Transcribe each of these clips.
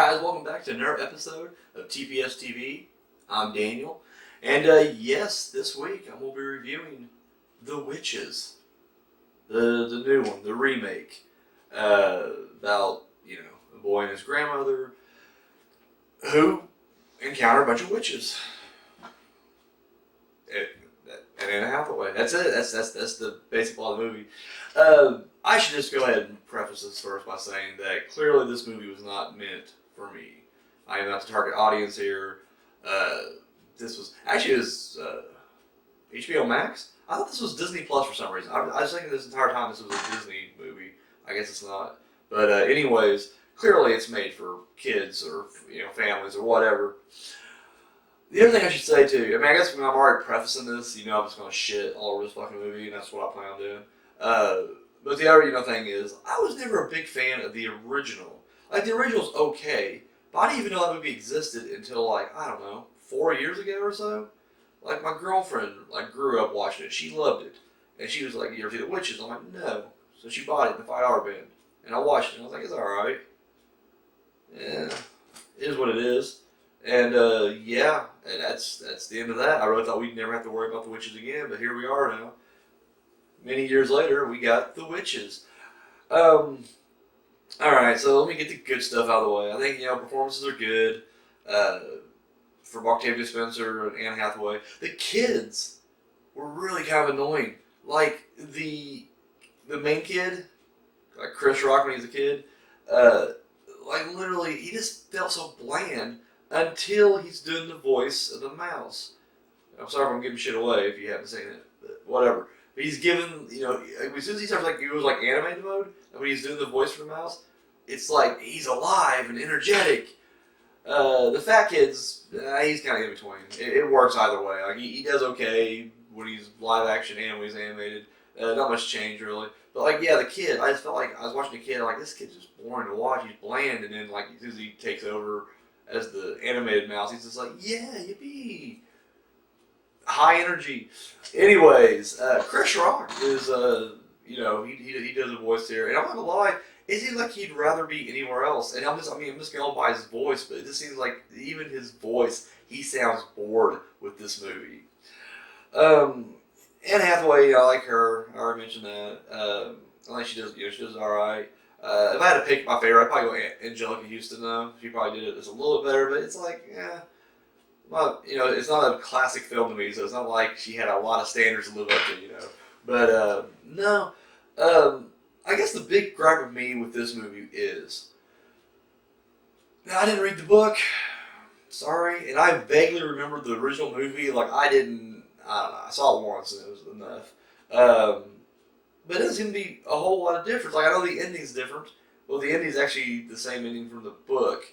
Guys, welcome back to another episode of TPS-TV. I'm Daniel, and yes, this week I'm going to be reviewing The Witches, the new one, the remake, about, a boy and his grandmother who encounter a bunch of witches. And Anne Hathaway. That's it. That's the basic plot of the movie. I should just go ahead and preface this first by saying that clearly this movie was not meant for me. I am not the target audience here. This was actually HBO Max. I thought this was Disney Plus for some reason. I was thinking this entire time this was a Disney movie. I guess it's not. But anyways, clearly it's made for kids or families or whatever. The other thing I should say too, I guess when I'm already prefacing this, I'm just going to shit all over this fucking movie, and that's what I plan on doing. But the other, thing is, I was never a big fan of the original. Like, the original's okay, but I didn't even know that movie existed until, 4 years ago or so. Like, my girlfriend, grew up watching it. She loved it. And she was like, "You ever see The Witches?" I'm like, "No." So she bought it in the 5-hour bin. And I watched it, and I was like, "It's alright." Yeah, it is what it is. And and that's the end of that. I really thought we'd never have to worry about The Witches again, but here we are now. Many years later, we got The Witches. Alright, so let me get the good stuff out of the way. I think, performances are good. From Octavia Spencer and Anne Hathaway. The kids were really kind of annoying. Like, the main kid, like Chris Rock when he was a kid, literally, he just felt so bland until he's doing the voice of the mouse. I'm sorry if I'm giving shit away if you haven't seen it, but whatever. But he's given, as soon as he starts, he was animated mode, and when he's doing the voice for the mouse, it's like he's alive and energetic. The fat kid's, he's kind of in between. It works either way. He does okay when he's live action and when he's animated. Not much change really. But the kid, I just felt like I was watching the kid, this kid's just boring to watch. He's bland, and then as soon as he takes over as the animated mouse, he's just like, yeah, yippee. High energy. Anyways, Chris Rock is, he does a voice here. And I'm not gonna lie, it seems like he'd rather be anywhere else. And I'm just going by his voice, but it just seems like even his voice, he sounds bored with this movie. Anne Hathaway, I like her. I already mentioned that. I think she does alright. If I had to pick my favorite, I'd probably go Angelica Houston though. She probably did it just a little bit better, but it's well, it's not a classic film to me, so it's not like she had a lot of standards to live up to, But, no. I guess the big gripe of me with this movie is, I didn't read the book. Sorry. And I vaguely remember the original movie. I don't know. I saw it once and it was enough. But it doesn't seem to be a whole lot of difference. I know the ending's different. Well, the ending's actually the same ending from the book,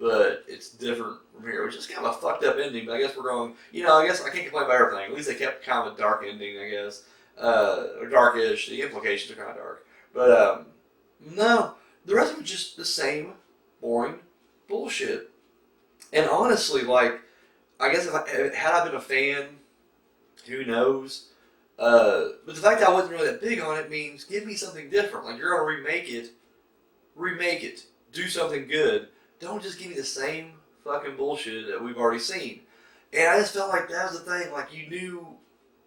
but it's different from here, which is kind of a fucked up ending, but I guess we're going, I guess I can't complain about everything. At least they kept kind of a dark ending, I guess. Or darkish. The implications are kind of dark. But, no. The rest of it's just the same boring bullshit. And honestly, I guess had I been a fan, who knows? But the fact that I wasn't really that big on it means give me something different. You're going to remake it. Do something good. Don't just give me the same fucking bullshit that we've already seen. And I just felt like that was the thing. You knew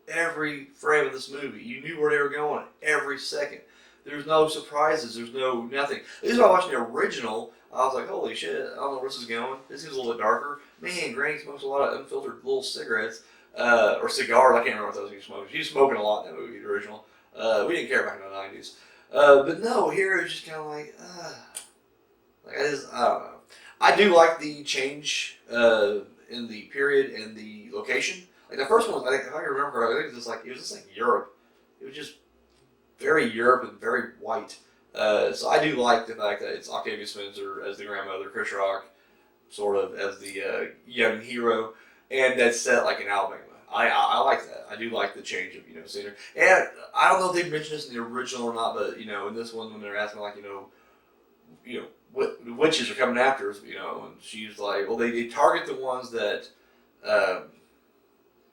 every frame of this movie. You knew where they were going every second. There's no surprises. There's no nothing. At least when I was watching the original, I was like, holy shit, I don't know where this is going. This seems a little bit darker. Man, Granny smokes a lot of unfiltered little cigarettes. Or cigars. I can't remember what those he was smoking. She was smoking a lot in that movie, the original. We didn't care back in the 90s. But no, here it was just kind of I don't know. I do like the change in the period and the location. The first one, if I remember, I think it was just Europe. It was just very Europe and very white. So I do like the fact that it's Octavia Spencer as the grandmother, Chris Rock sort of as the young hero, and that's set in Alabama. I like that. I do like the change of scenery. And I don't know if they mentioned this in the original or not, but in this one when they're asking what witches are coming after us, and she's like, well, they target the ones that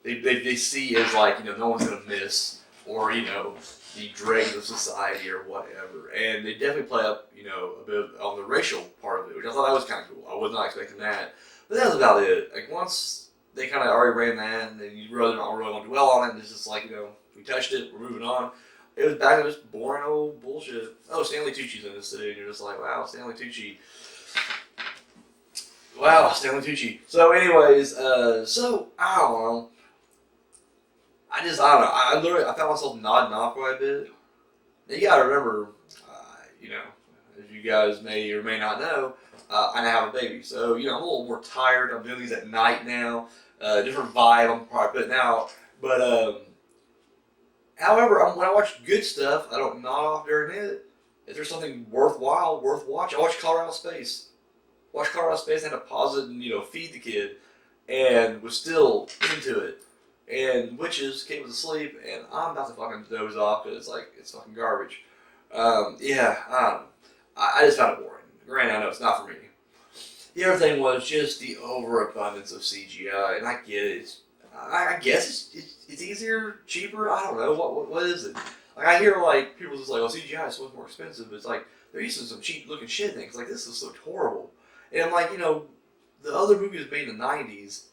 they see as no one's gonna miss. or the dregs of society or whatever. And they definitely play up a bit on the racial part of it, which I thought that was kind of cool. I was not expecting that, but that was about it. Like once they kind of already ran that, and then you really don't want to dwell on it. And it's just like we touched it, we're moving on. It was back to just boring old bullshit. Oh, Stanley Tucci's in this too, and you're just like, wow, Stanley Tucci. Wow, Stanley Tucci. So, anyways, so I don't know. I don't know. I found myself nodding off quite a bit. Now, you gotta remember, as you guys may or may not know, I now have a baby. So, I'm a little more tired. I'm doing these at night now. Different vibe I'm probably putting out. But, however, when I watch good stuff, I don't nod off during it. If there's something worthwhile, worth watching, I watch Colorado Space. Watch Colorado Space, and had to pause it and, feed the kid. And was still into it. And Witches came was asleep, and I'm about to fucking doze off because it's fucking garbage. Yeah, I don't know. I just found it boring. Granted, I know it's not for me. The other thing was just the overabundance of CGI, and I get it. I guess it's easier, cheaper. I don't know what is it. Like I hear people just oh CGI is so much more expensive. But it's like they're using some cheap looking shit things. Like this looked horrible, and I'm like the other movies made in the '90s.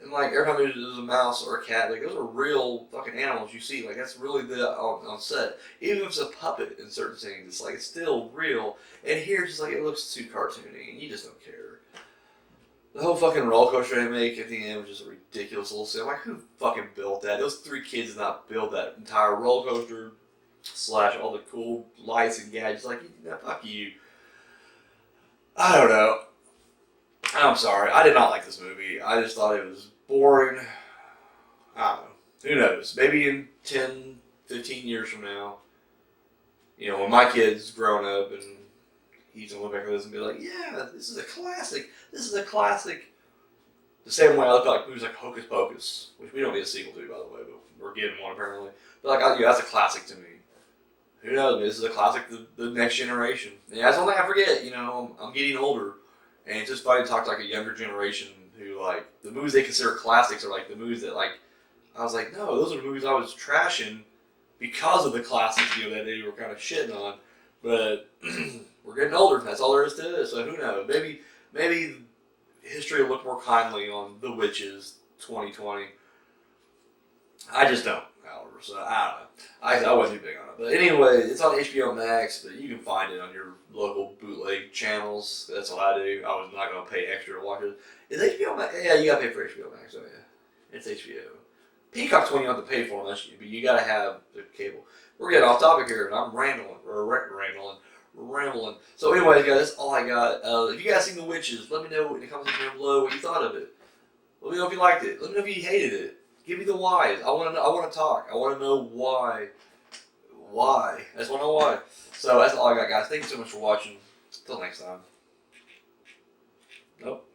And every time there's a mouse or a cat, those are real fucking animals you see. That's really on set. Even if it's a puppet in certain scenes, it's still real. And here, it's just it looks too cartoony, and you just don't care. The whole fucking roller coaster they make at the end was just a ridiculous little scene. Who fucking built that? Those 3 kids did not build that entire roller coaster / all the cool lights and gadgets. Fuck you. I don't know. I'm sorry. I did not like this movie. I just thought it was boring. I don't know. Who knows? Maybe in 10, 15 years from now, when my kid's grown up and he's going to look back at this and be like, yeah, this is a classic. This is a classic. The same way I look at movies like Hocus Pocus, which we don't need a sequel to, by the way, but we're getting one apparently. But that's a classic to me. Who knows? This is a classic to the next generation. And that's one thing I forget. I'm getting older. And it's just funny to talk to a younger generation who the movies they consider classics are the movies that I was like, no, those are the movies I was trashing because of the classics that they were kind of shitting on. But we're getting older. That's all there is to it. So who knows? Maybe history will look more kindly on The Witches 2020. I just don't. However, so I don't know. I wasn't too big on it. But anyway, it's on HBO Max, but you can find it on your local bootleg channels. That's what I do. I was not going to pay extra to watch it. Is HBO Max? Yeah, you got to pay for HBO Max. Oh, yeah. It's HBO. Peacock's one you don't have to pay for unless but you got to have the cable. We're getting off topic here, and I'm rambling. So anyways, guys, that's all I got. If you guys seen The Witches, let me know in the comments down below what you thought of it. Let me know if you liked it. Let me know if you hated it. Give me the whys. I want to know. I want to talk. I want to know why. Why? I just want to know why. So that's all I got, guys. Thank you so much for watching. Until next time. Nope.